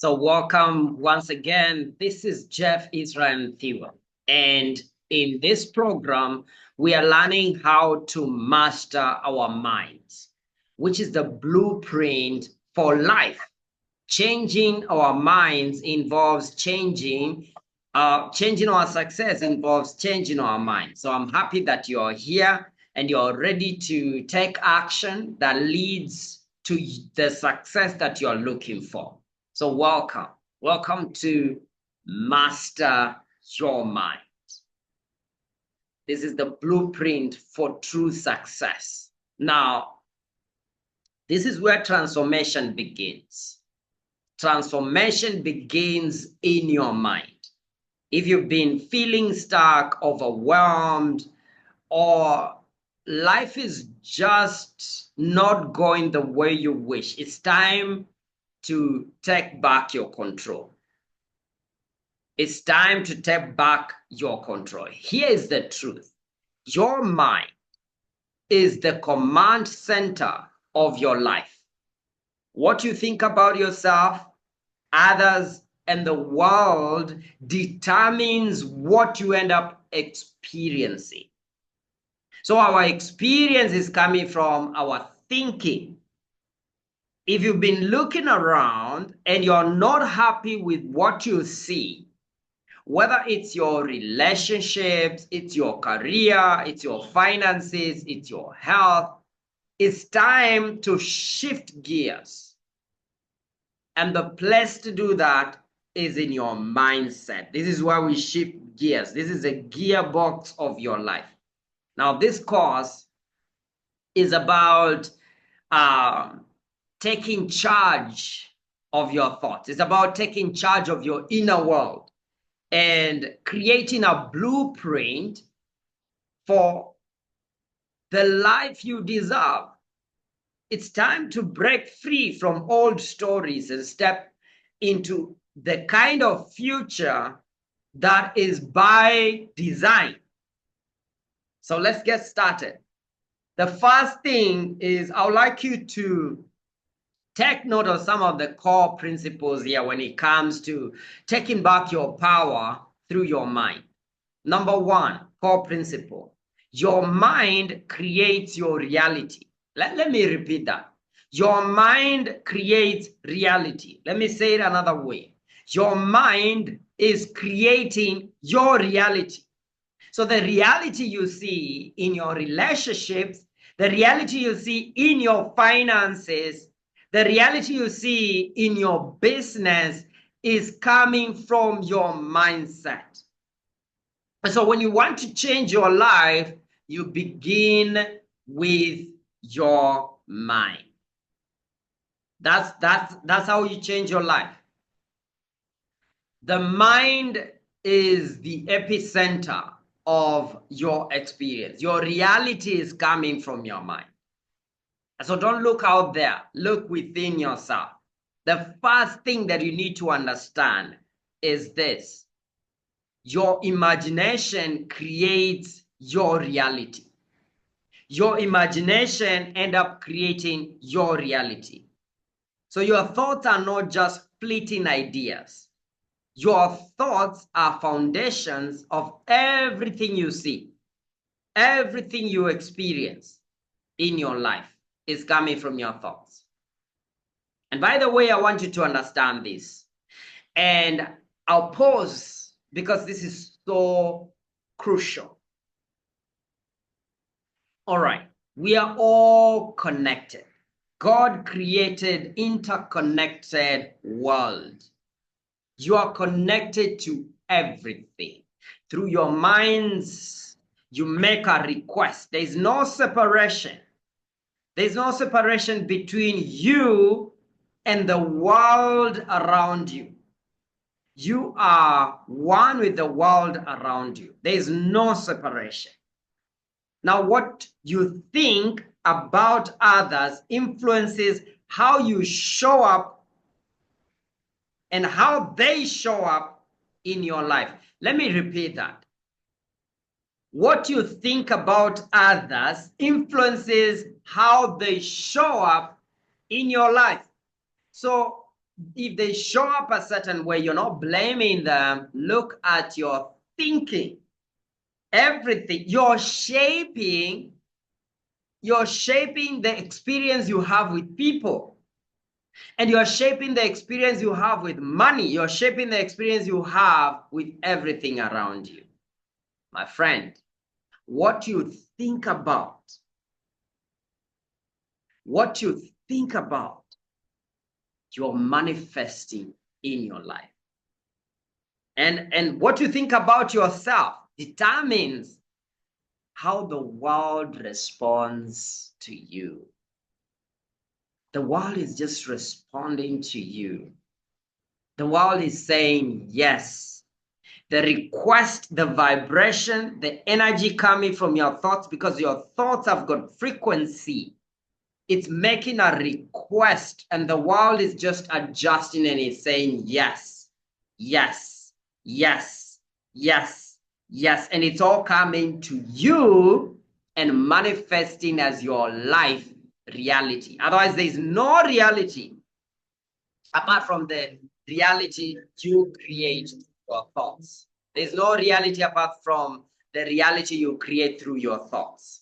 So welcome once again. This is Jeff Israel Thiwa. And in this program, we are learning how to master our minds, which is the blueprint for life. Changing our minds involves changing our success involves changing our mind. So I'm happy that you're here and you're ready to take action that leads to the success that you're looking for. So welcome. Welcome to Master Your Mind. This is the blueprint for true success. Now, this is where transformation begins. Transformation begins in your mind. If you've been feeling stuck, overwhelmed, or life is just not going the way you wish, it's time to take back your control. It's time to take back your control. Here is the truth. Your mind is the command center of your life. What you think about yourself, others, and the world determines what you end up experiencing. So our experience is coming from our thinking. If you've been looking around and you're not happy with what you see, whether it's your relationships, it's your career, it's your finances, it's your health, it's time to shift gears. And the place to do that is in your mindset. This is where we shift gears. This is a gearbox of your life. Now, this course is about taking charge of your thoughts. It's about taking charge of your inner world and creating a blueprint for the life you deserve. It's time to break free from old stories and step into the kind of future that is by design. So let's get started. The first thing is I would like you to take note of some of the core principles here when it comes to taking back your power through your mind. Number one, core principle. Your mind creates your reality. Let me repeat that. Your mind creates reality. Let me say it another way. Your mind is creating your reality. So the reality you see in your relationships, the reality you see in your finances, the reality you see in your business is coming from your mindset. And so when you want to change your life, you begin with your mind. That's how you change your life. The mind is the epicenter of your experience. Your reality is coming from your mind. So don't look out there, look within yourself. The first thing that you need to understand is this. Your imagination creates your reality. Your imagination ends up creating your reality. So your thoughts are not just fleeting ideas. Your thoughts are foundations of everything you see. Everything you experience in your life is coming from your thoughts. And by the way, I want you to understand this. And I'll pause because this is so crucial. All right, we are all connected. God created interconnected world. You are connected to everything. Through your minds, you make a request. There is no separation. There's no separation between you and the world around you. You are one with the world around you. There is no separation. Now, what you think about others influences how you show up and how they show up in your life. Let me repeat that. What you think about others influences how they show up in your life. So if they show up a certain way, you're not blaming them. Look at your thinking. Everything you're shaping the experience you have with people, and you're shaping the experience you have with money. You're shaping the experience you have with everything around you. My friend, what you think about, you're manifesting in your life. And what you think about yourself determines how the world responds to you. The world is just responding to you. The world is saying yes. The request, the vibration, the energy coming from your thoughts, because your thoughts have got frequency. It's making a request, and the world is just adjusting and it's saying yes, yes, yes, yes, yes. And it's all coming to you and manifesting as your life reality. Otherwise, there's no reality apart from the reality you create through your thoughts. There's no reality apart from the reality you create through your thoughts.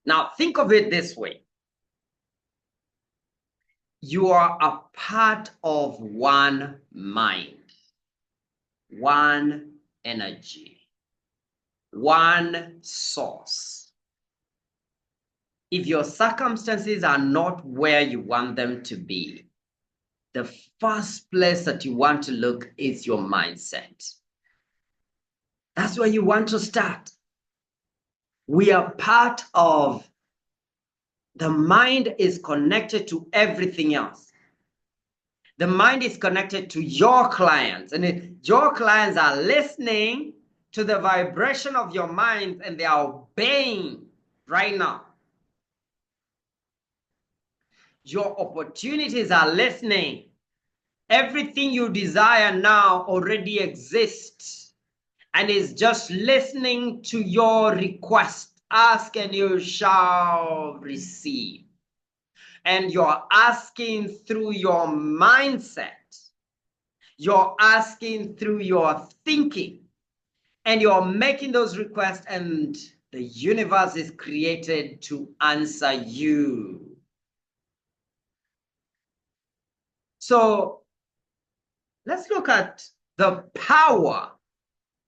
Now, think of it this way. You are a part of one mind, one energy, one source. If your circumstances are not where you want them to be, the first place that you want to look is your mindset. That's where you want to start. We are part of, the mind is connected to everything else. The mind is connected to your clients, and your clients are listening to the vibration of your mind, and they are obeying right now. Your opportunities are listening. Everything you desire now already exists and is just listening to your request. Ask and you shall receive. And you're asking through your mindset. You're asking through your thinking. And you're making those requests, and the universe is created to answer you. So let's look at the power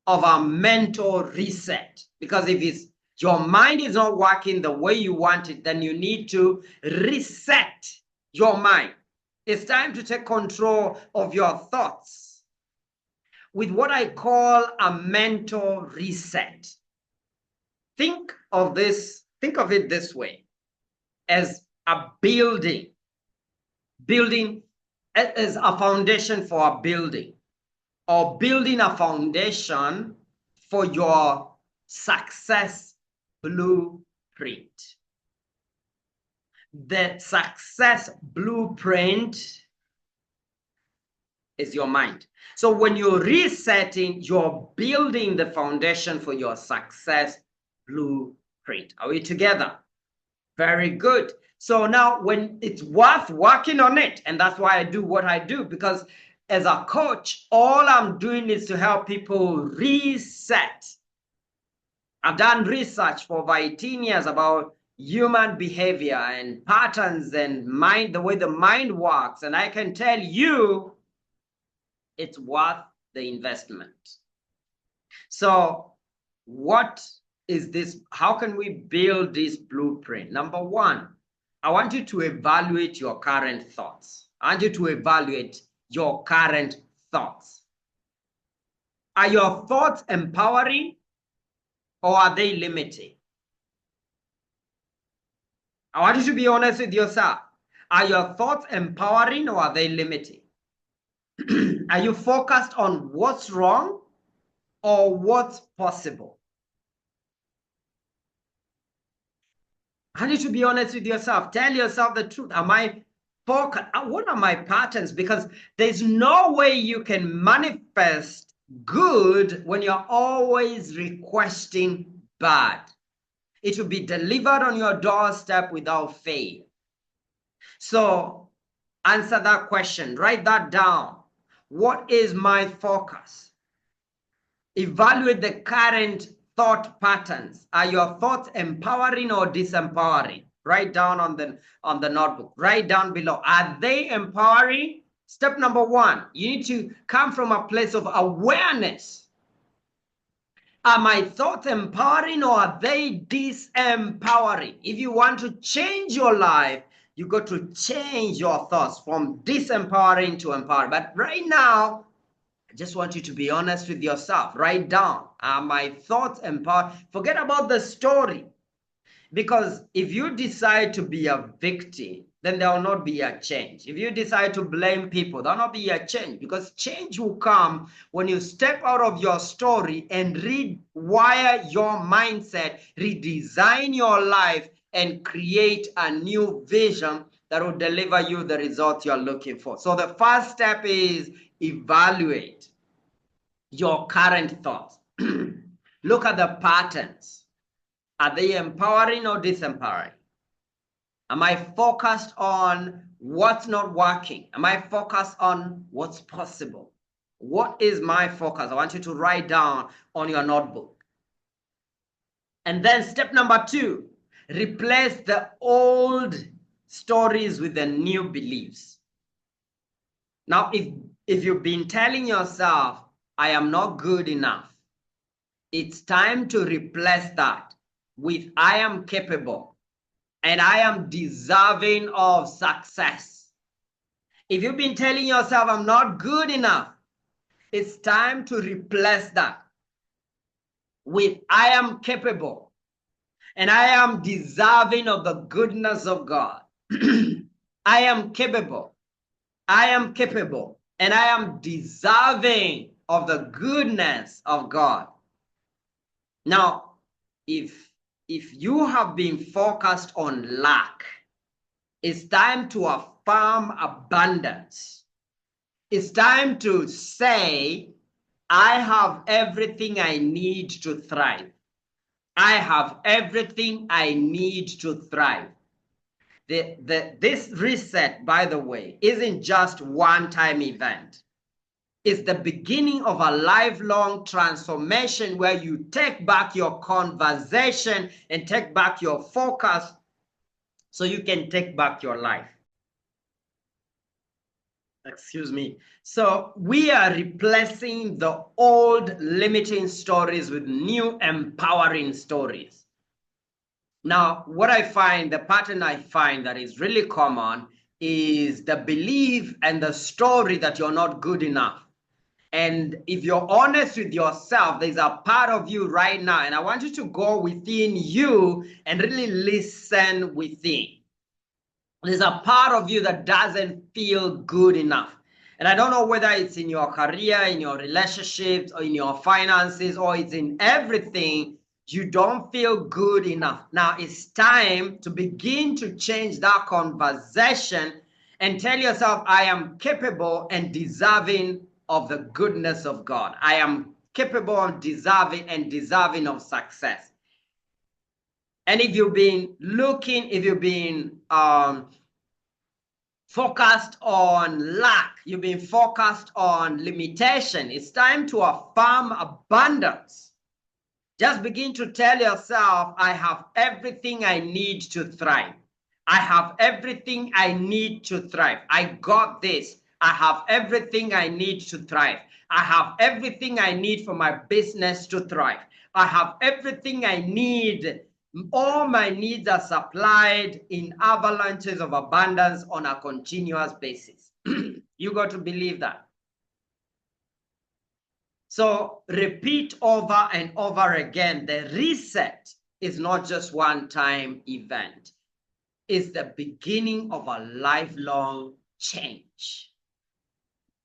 of a mental reset. Because if it's your mind is not working the way you want it, then you need to reset your mind. It's time to take control of your thoughts with what I call a mental reset. Think of it this way, as a building as a foundation for a building, or building a foundation for your success blueprint. The success blueprint is your mind. So when you're resetting, you're building the foundation for your success blueprint. Are we together? Very good. So now when it's worth working on it, and that's why I do what I do, because as a coach, all I'm doing is to help people reset. I've done research for over 18 years about human behavior and patterns and mind, the way the mind works. And I can tell you it's worth the investment. So what is this? How can we build this blueprint? Number one, I want you to evaluate your current thoughts. I want you to evaluate your current thoughts. Are your thoughts empowering, or are they limiting? I want you to be honest with yourself. Are your thoughts empowering, or are they limiting? Are you focused on what's wrong or what's possible? I need to be honest with yourself. Tell yourself the truth. Am I focused? What are my patterns? Because there's no way you can manifest good when you're always requesting bad. It will be delivered on your doorstep without fail. So Answer that question. Write that down. What is my focus? Evaluate the current thought patterns. Are your thoughts empowering or disempowering? Write down on the notebook. Write down below. Are they empowering? Step number one, you need to come from a place of awareness. Are my thoughts empowering or are they disempowering? If you want to change your life, you got to change your thoughts from disempowering to empowering. But right now, I just want you to be honest with yourself. Write down, are my thoughts empowered? Forget about the story. Because if you decide to be a victim, then there will not be a change. If you decide to blame people, there will not be a change. Because change will come when you step out of your story and rewire your mindset, redesign your life, and create a new vision that will deliver you the results you're looking for. So the first step is evaluate your current thoughts. Look at the patterns. Are they empowering or disempowering? Am I focused on what's not working? Am I focused on what's possible? What is my focus? I want you to write down on your notebook. And then step number two, replace the old stories with the new beliefs. Now, if you've been telling yourself, I am not good enough, it's time to replace that with I am capable and I am deserving of success. If you've been telling yourself I'm not good enough, it's time to replace that with I am capable and I am deserving of the goodness of God. I am capable. I am capable and I am deserving of the goodness of God. Now, if you have been focused on lack, it's time to affirm abundance. It's time to say, I have everything I need to thrive. I have everything I need to thrive. This reset, by the way, isn't just a one-time event. It's the beginning of a lifelong transformation where you take back your conversation and take back your focus so you can take back your life. Excuse me. So we are replacing the old limiting stories with new empowering stories. Now, what I find, the pattern I find that is really common is the belief and the story that you're not good enough. And if you're honest with yourself, there's a part of you right now, and I want you to go within you and really listen within. There's a part of you that doesn't feel good enough. And I don't know whether it's in your career, in your relationships, or in your finances, or it's in everything. You don't feel good enough. Now it's time to begin to change that conversation and tell yourself, I am capable and deserving of the goodness of God. I am capable of deserving of success. And if you've been looking, if you've been focused on lack, you've been focused on limitation, it's time to affirm abundance. Just begin to tell yourself, I have everything I need to thrive. I have everything I need to thrive. I got this. I have everything I need to thrive. I have everything I need for my business to thrive. I have everything I need. All my needs are supplied in avalanches of abundance on a continuous basis. You got to believe that. So repeat over and over again. The reset is not just one-time event. It's the beginning of a lifelong change.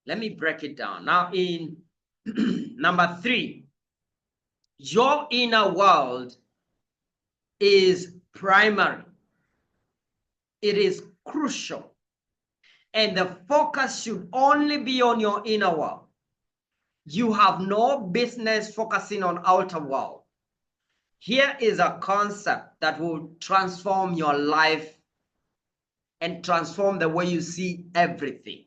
Let me break it down. Now in number 3, your inner world is primary. It is crucial. And the focus should only be on your inner world. You have no business focusing on outer world. Here is a concept that will transform your life and transform the way you see everything.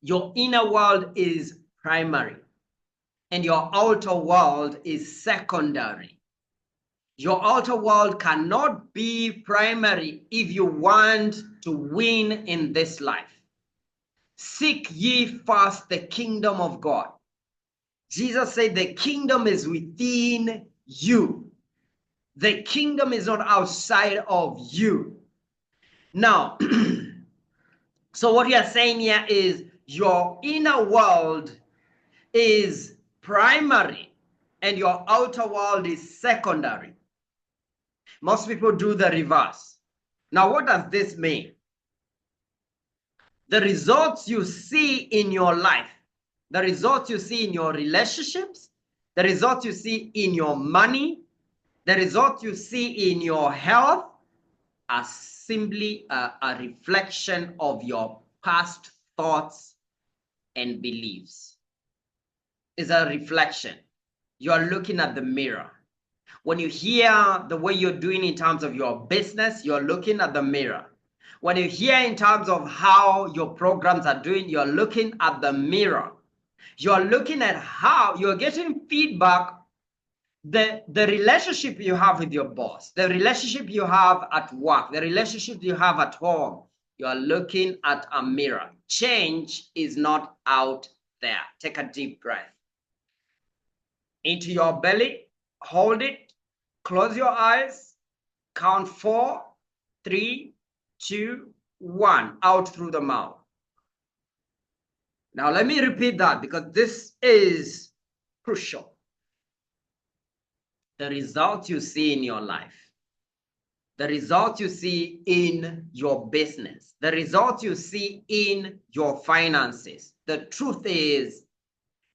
Your inner world is primary, and your outer world is secondary. Your outer world cannot be primary if you want to win in this life. Seek ye first the kingdom of God. Jesus said the kingdom is within you. The kingdom is not outside of you. Now, so what we are saying here is your inner world is primary and your outer world is secondary. Most people do the reverse. Now, what does this mean? The results you see in your life, the results you see in your relationships, the results you see in your money, the results you see in your health are simply a reflection of your past thoughts and beliefs. It's a reflection. You are looking at the mirror. When you hear the way you're doing in terms of your business, you're looking at the mirror. When you hear in terms of how your programs are doing, you're looking at the mirror. You're looking at how you're getting feedback, the relationship you have with your boss, the relationship you have at work, the relationship you have at home. You're looking at a mirror. Change is not out there. Take a deep breath. Into your belly, hold it, close your eyes, count 4, 3, 2, 1, out through the mouth. Now let me repeat that because this is crucial. The results you see in your life, the results you see in your business, the results you see in your finances, the truth is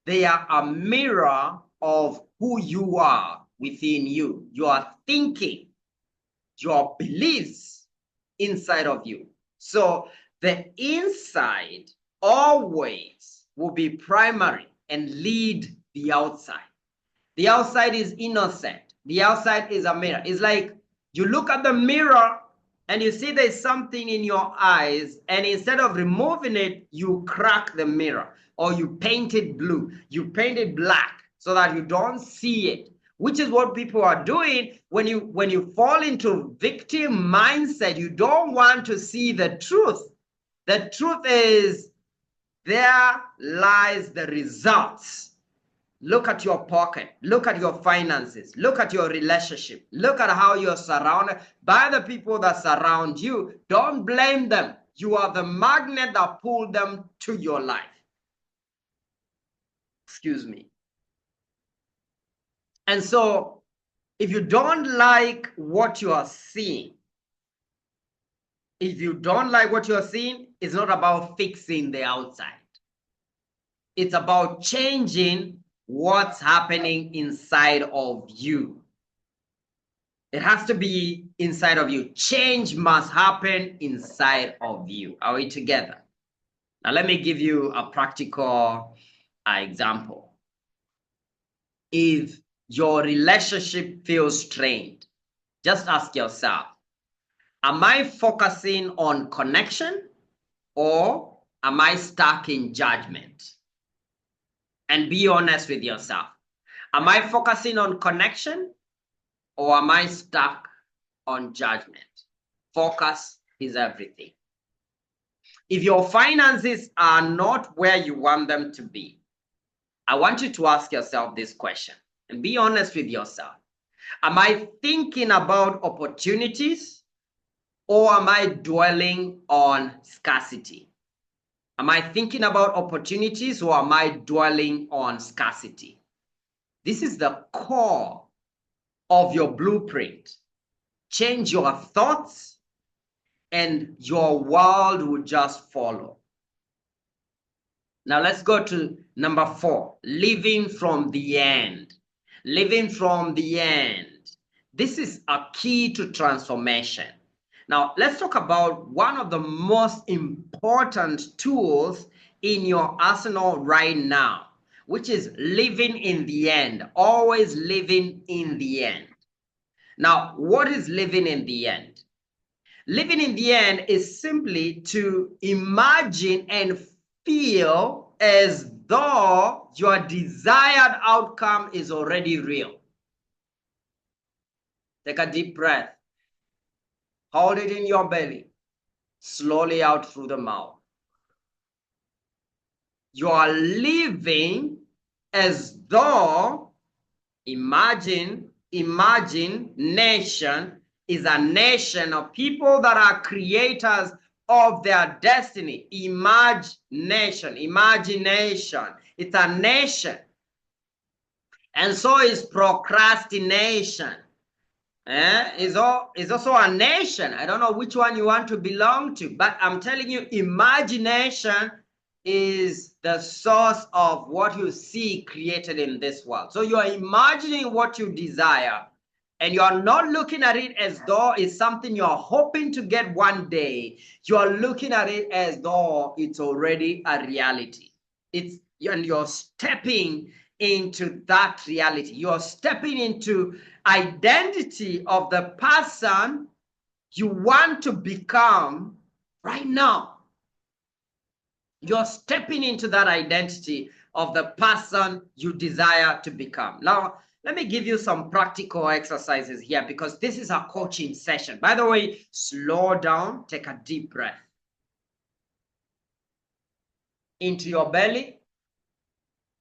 they are a mirror of who you are within you. Your thinking, your beliefs inside of you. So the inside always will be primary and lead the outside. The outside is innocent. The outside is a mirror. It's like you look at the mirror and you see there's something in your eyes, and instead of removing it, you crack the mirror or you paint it blue, you paint it black so that you don't see it, which is what people are doing. When you fall into victim mindset, you don't want to see the truth. The truth is there lies the results. Look at your pocket. Look at your finances. Look at your relationship. Look at how you're surrounded by the people that surround you. Don't blame them. You are the magnet that pulled them to your life. Excuse me. And so, if you don't like what you are seeing, it's not about fixing the outside. It's about changing what's happening inside of you. It has to be inside of you. Change must happen inside of you. Are we together? Now, let me give you a practical example. If your relationship feels strained, just ask yourself, am I focusing on connection or am I stuck in judgment? And be honest with yourself. Am I focusing on connection or am I stuck on judgment? Focus is everything. If your finances are not where you want them to be, I want you to ask yourself this question and be honest with yourself. Am I thinking about opportunities or am I dwelling on scarcity? Am I thinking about opportunities or am I dwelling on scarcity? This is the core of your blueprint. Change your thoughts and your world will just follow. Now let's go to number 4, living from the end. Living from the end. This is a key to transformation. Now, let's talk about one of the most important tools in your arsenal right now, which is living in the end, always living in the end. Now, what is living in the end? Living in the end is simply to imagine and feel as though your desired outcome is already real. Take a deep breath. Hold it in your belly. Slowly out through the mouth. You are living as though, imagine nation is a nation of people that are creators of their destiny. Imagination. It's a nation. And so is procrastination. Is also a nation. I don't know which one you want to belong to, but I'm telling you, imagination is the source of what you see created in this world. So you are imagining what you desire, and you are not looking at it as though it's something you're hoping to get one day. You are looking at it as though it's already a reality. And you're stepping into that reality. You're stepping into identity of the person you want to become right now. You're stepping into that identity of the person you desire to become. Now, let me give you some practical exercises here because this is a coaching session. By the way, slow down, take a deep breath. Into your belly,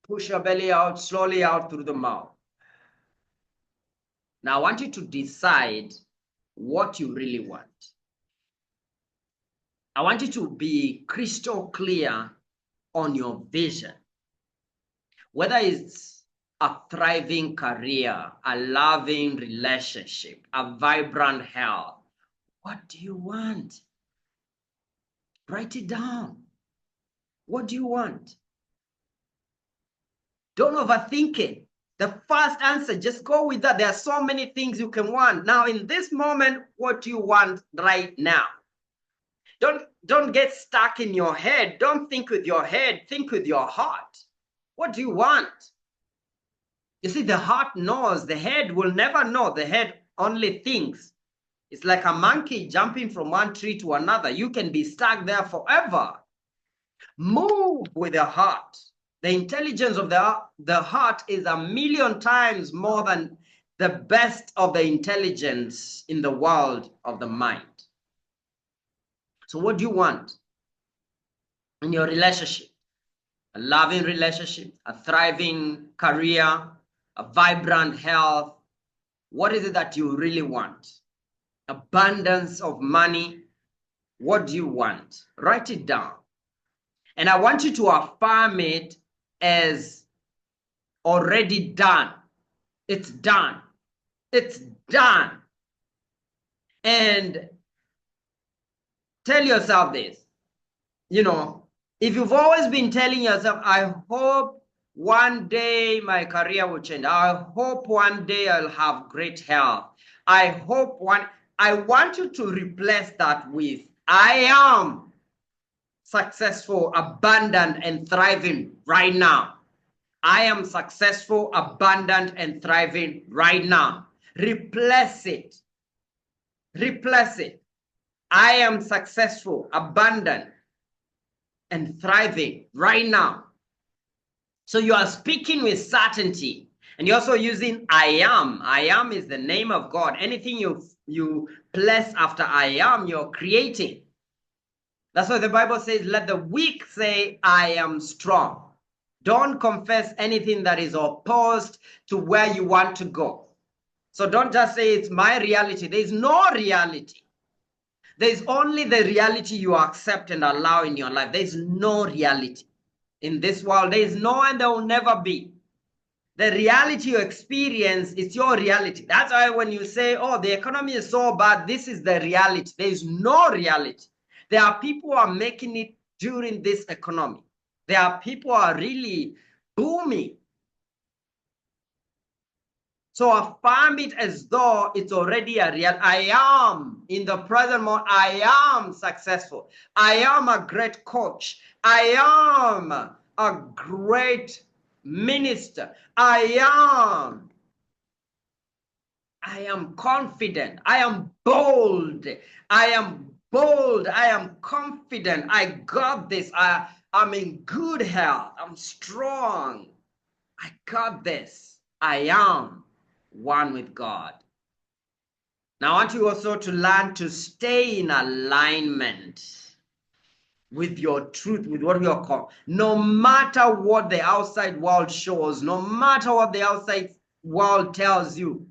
push your belly out, slowly out through the mouth. Now, I want you to decide what you really want. I want you to be crystal clear on your vision. Whether it's a thriving career, a loving relationship, a vibrant health, what do you want? Write it down. What do you want? Don't overthink it. The first answer, just go with that. There are so many things you can want. Now, in this moment, what do you want right now? Don't get stuck in your head. Don't think with your head. Think with your heart. What do you want? You see, the heart knows. The head will never know. The head only thinks. It's like a monkey jumping from one tree to another. You can be stuck there forever. Move with the heart. The intelligence of the heart is 1,000,000 times more than the best of the intelligence in the world of the mind. So what do you want in your relationship? A loving relationship, a thriving career, a vibrant health. What is it that you really want? Abundance of money. What do you want? Write it down. And I want you to affirm it as already done. It's done. It's done. And tell yourself this. You know, if you've always been telling yourself, I hope one day my career will change. I hope one day I'll have great health. I want you to replace that with, I am successful, abundant, and thriving right now. I am successful, abundant, and thriving right now. Replace it. Replace it. I am successful, abundant, and thriving right now. So you are speaking with certainty. And you're also using I am. I am is the name of God. Anything you place after I am, you're creating. That's why the Bible says, let the weak say, I am strong. Don't confess anything that is opposed to where you want to go. So don't just say it's my reality. There's no reality. There's only the reality you accept and allow in your life. There's no reality in this world. There's no, and there will never be. The reality you experience is your reality. That's why when you say, oh, the economy is so bad, this is the reality. There's no reality. There are people who are making it during this economy. There are people who are really booming. So affirm it as though it's already a real. I am in the present moment. I am successful. I am a great coach. I am a great minister. I I am confident. I am bold. I am bold. I am confident. I got this. I'm in good health. I'm strong. I got this. I am one with God. Now, I want you also to learn to stay in alignment with your truth, with what you're called. No matter what the outside world shows, no matter what the outside world tells you,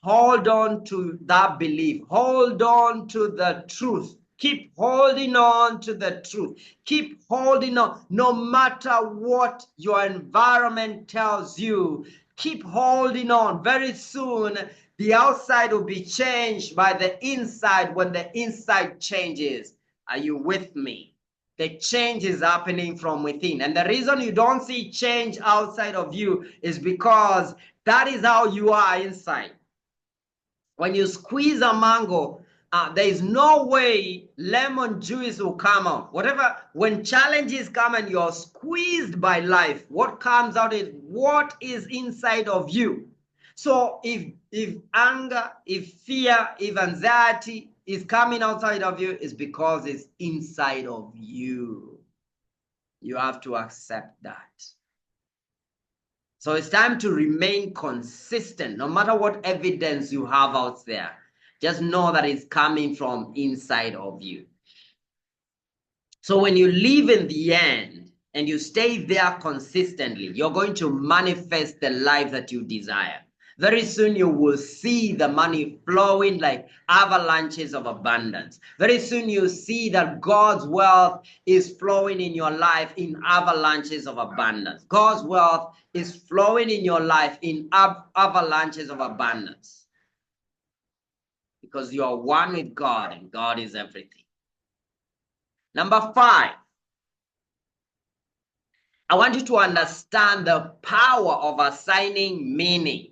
hold on to that belief. Hold on to the truth. Keep holding on to the truth. Keep holding on. No matter what your environment tells you, keep holding on. Very soon, the outside will be changed by the inside when the inside changes. Are you with me? The change is happening from within. And the reason you don't see change outside of you is because that is how you are inside. When you squeeze a mango, there is no way lemon juice will come out. When challenges come and you're squeezed by life, what comes out is what is inside of you. So if anger, if fear, if anxiety is coming outside of you, it's because it's inside of you. You have to accept that. So it's time to remain consistent, no matter what evidence you have out there. Just know that it's coming from inside of you. So when you live in the end and you stay there consistently, you're going to manifest the life that you desire. Very soon you will see the money flowing like avalanches of abundance. Very soon you see that God's wealth is flowing in your life in avalanches of abundance. God's wealth is flowing in your life in avalanches of abundance. Because you are one with God and God is everything. Number 5. I want you to understand the power of assigning meaning.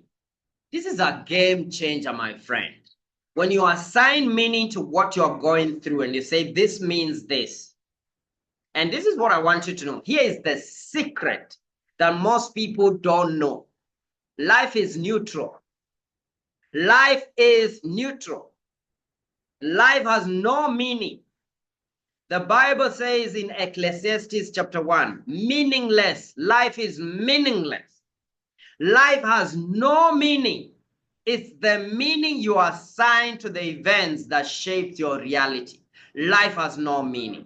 This is a game changer, my friend. When you assign meaning to what you're going through and you say, this means this. And this is what I want you to know. Here is the secret that most people don't know. Life is neutral. Life is neutral. Life has no meaning. The Bible says in Ecclesiastes chapter 1, meaningless. Life is meaningless. Life has no meaning. It's the meaning you assign to the events that shaped your reality. Life has no meaning.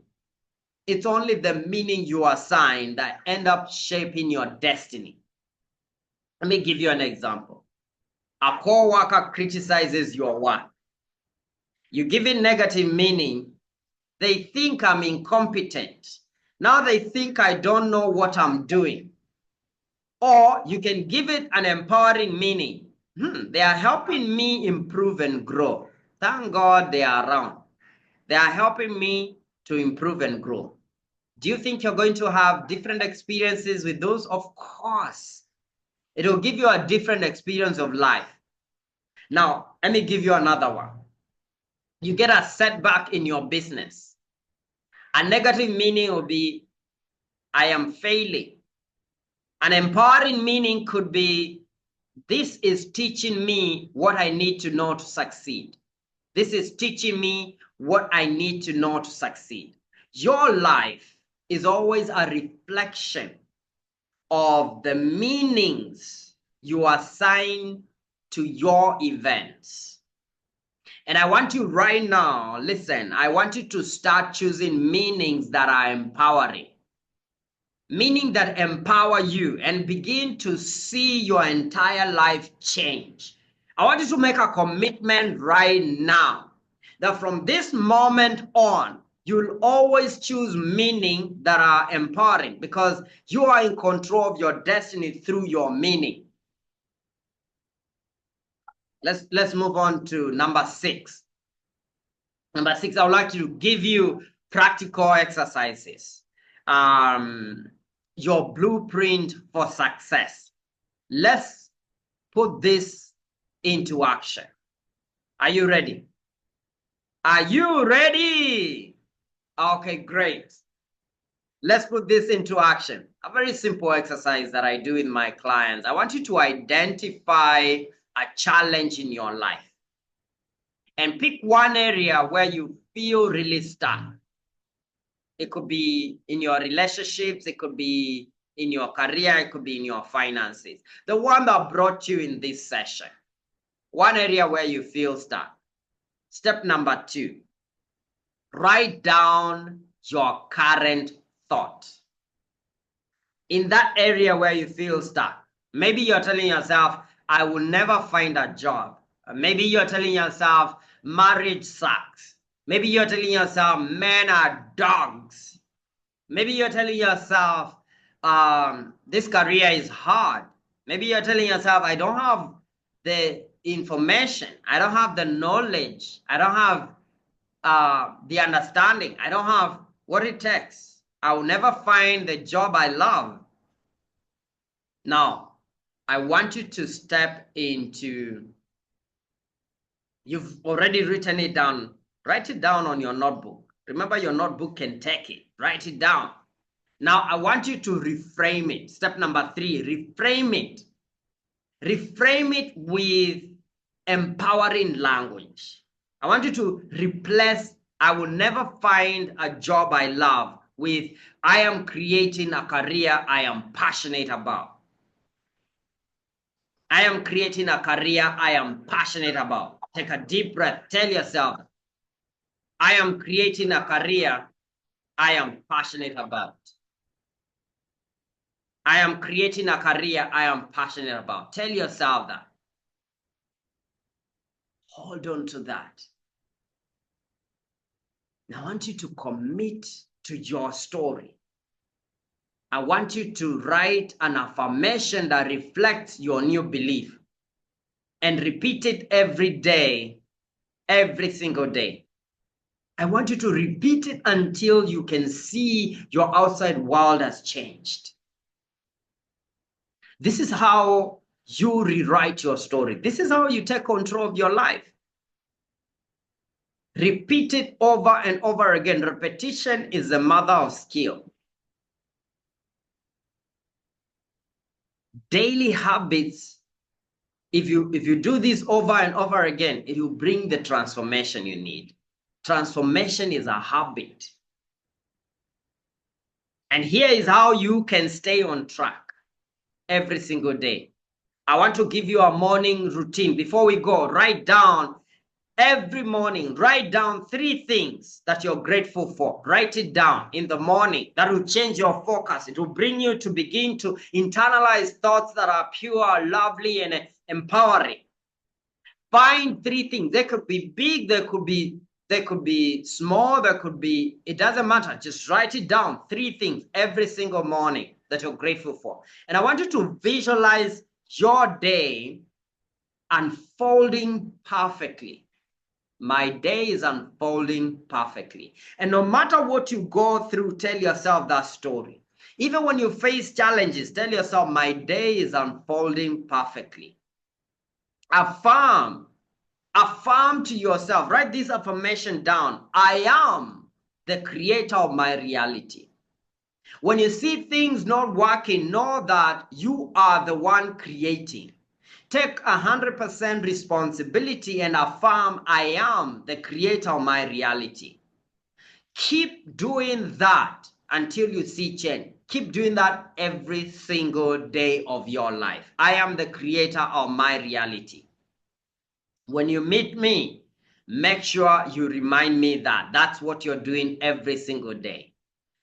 It's only the meaning you assign that end up shaping your destiny. Let me give you an example. A co-worker criticizes your work. You give it negative meaning. They think I'm incompetent. Now they think I don't know what I'm doing. Or you can give it an empowering meaning. They are helping me improve and grow. Thank God they are around. They are helping me to improve and grow. Do you think you're going to have different experiences with those? Of course. It will give you a different experience of life. Now, let me give you another one. You get a setback in your business. A negative meaning will be, I am failing. An empowering meaning could be, this is teaching me what I need to know to succeed. This is teaching me what I need to know to succeed. Your life is always a reflection of the meanings you assign to your events. And I want you right now, listen, I want you to start choosing meanings that are empowering. Meaning that empower you and begin to see your entire life change. I want you to make a commitment right now that from this moment on, you'll always choose meaning that are empowering because you are in control of your destiny through your meaning. Let's move on to number 6. Number 6, I would like to give you practical exercises. Your blueprint for success. Let's put this into action. Are you ready? Are you ready? Okay, great. Let's put this into action. A very simple exercise that I do with my clients. I want you to identify a challenge in your life. And pick one area where you feel really stuck. It could be in your relationships, it could be in your career, it could be in your finances. The one that brought you in this session. One area where you feel stuck. Step number 2, write down your current thought. In that area where you feel stuck, maybe you're telling yourself, I will never find a job. Maybe you're telling yourself, marriage sucks. Maybe you're telling yourself, men are dogs. Maybe you're telling yourself, this career is hard. Maybe you're telling yourself, I don't have the information. I don't have the knowledge. I don't have the understanding. I don't have what it takes. I will never find the job I love. Now, I want you to step into, you've already written it down. Write it down on your notebook. Remember, your notebook can take it. Write it down. Now, I want you to reframe it. Step number 3, reframe it. Reframe it with empowering language. I want you to replace, I will never find a job I love, with, I am creating a career I am passionate about. I am creating a career I am passionate about. Take a deep breath. Tell yourself, I am creating a career I am passionate about. I am creating a career I am passionate about. Tell yourself that. Hold on to that. Now, I want you to commit to your story. I want you to write an affirmation that reflects your new belief and repeat it every day, every single day. I want you to repeat it until you can see your outside world has changed. This is how you rewrite your story. This is how you take control of your life. Repeat it over and over again. Repetition is the mother of skill. Daily habits, if you do this over and over again, it will bring the transformation you need. Transformation is a habit. And here is how you can stay on track every single day. I want to give you a morning routine. Before we go, write down every morning, write down 3 things that you're grateful for. Write it down in the morning. That will change your focus. It will bring you to begin to internalize thoughts that are pure, lovely, and empowering. Find 3 things. They could be big, they could be small, they could be, it doesn't matter. Just write it down. 3 things every single morning that you're grateful for. And I want you to visualize your day unfolding perfectly. My day is unfolding perfectly. And no matter what you go through, tell yourself that story. Even when you face challenges, tell yourself, my day is unfolding perfectly. Affirm to yourself. Write this affirmation down. I am the creator of my reality. When you see things not working, know that you are the one creating. Take 100% responsibility and affirm, I am the creator of my reality. Keep doing that until you see change. Keep doing that every single day of your life. I am the creator of my reality. When you meet me, make sure you remind me that that's what you're doing every single day.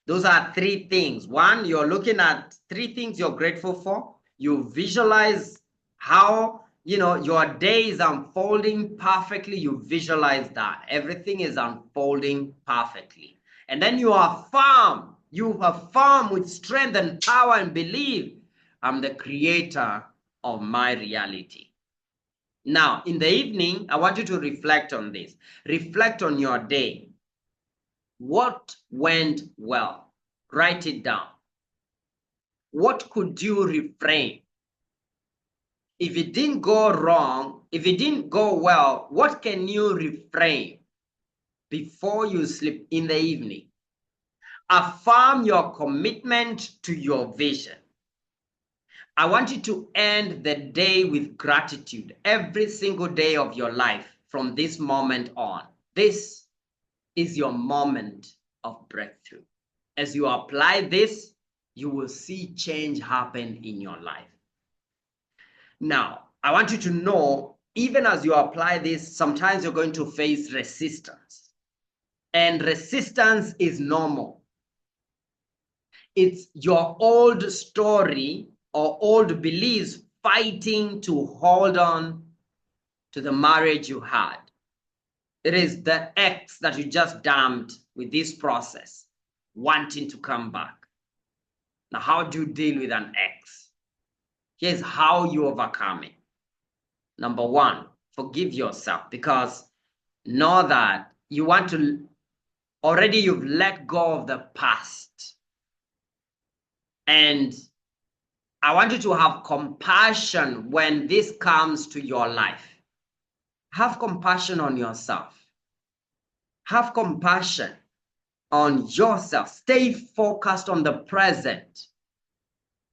Those are 3 things. 1, you're looking at 3 things you're grateful for. You visualize how, your day is unfolding perfectly. You visualize that everything is unfolding perfectly. And then you affirm with strength and power and belief, I'm the creator of my reality. Now, in the evening, I want you to reflect on this. Reflect on your day. What went well? Write it down. What could you reframe? If it didn't go wrong, if it didn't go well, what can you reframe before you sleep in the evening? Affirm your commitment to your vision. I want you to end the day with gratitude every single day of your life from this moment on. This is your moment of breakthrough. As you apply this, you will see change happen in your life. Now, I want you to know, even as you apply this, sometimes you're going to face resistance. And resistance is normal. It's your old story or old beliefs fighting to hold on to the marriage you had. It is the ex that you just dumped with this process, wanting to come back. Now, how do you deal with an ex? Here's how you overcome it. Number one, forgive yourself, because know that you want to, already you've let go of the past. And I want you to have compassion when this comes to your life. Have compassion on yourself. Have compassion on yourself. Stay focused on the present.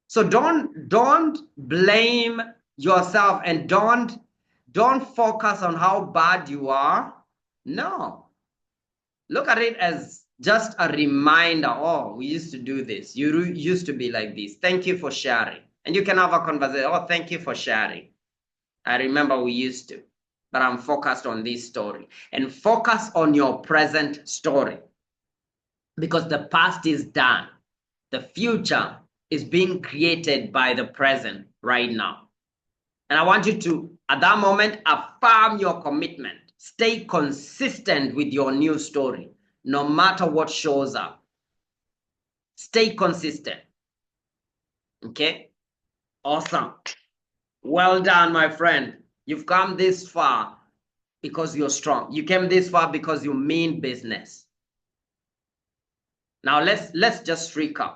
So don't blame yourself, and don't focus on how bad you are. No. Look at it as just a reminder. Oh, we used to do this. You used to be like this. Thank you for sharing. And you can have a conversation. Oh, thank you for sharing. I remember we used to, but I'm focused on this story. And focus on your present story, because the past is done. The future is being created by the present right now. And I want you to, at that moment, affirm your commitment. Stay consistent with your new story, no matter what shows up. Stay consistent. Okay? Awesome. Well done, my friend. You've come this far because you're strong. You came this far because you mean business. Now let's just recap.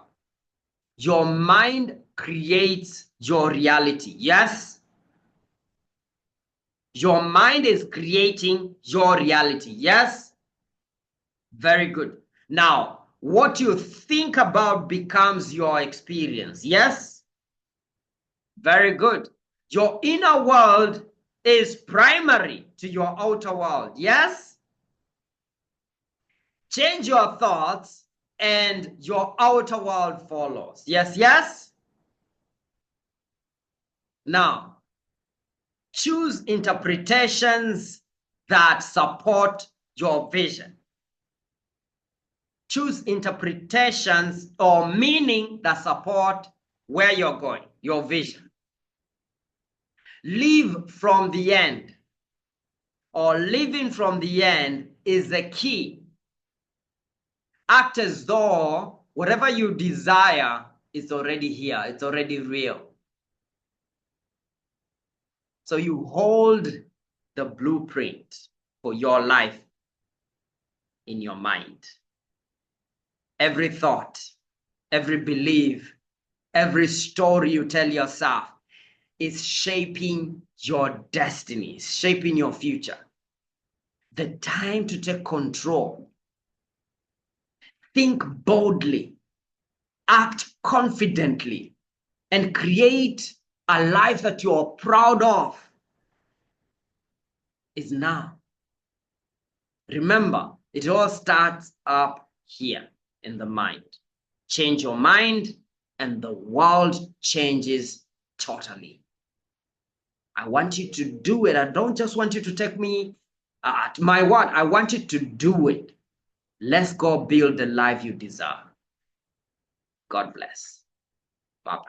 Your mind creates your reality. Yes? Your mind is creating your reality. Yes? Very good. Now, what you think about becomes your experience. Yes? Very good. Your inner world is primary to your outer world. Yes? Change your thoughts and your outer world follows. Yes, yes? Now, choose interpretations that support your vision. Choose interpretations or meaning that support where you're going, your vision. Live from the end, or living from the end is the key. Act as though whatever you desire is already here, it's already real. So you hold the blueprint for your life in your mind. Every thought, every belief, every story you tell yourself is shaping your destiny, shaping your future. The time to take control. Think boldly, act confidently, and create a life that you're proud of is now. Remember, it all starts up here in the mind. Change your mind and the world changes totally. I want you to do it. I don't just want you to take me at my word. I want you to do it. Let's go build the life you deserve. God bless. Bye-bye.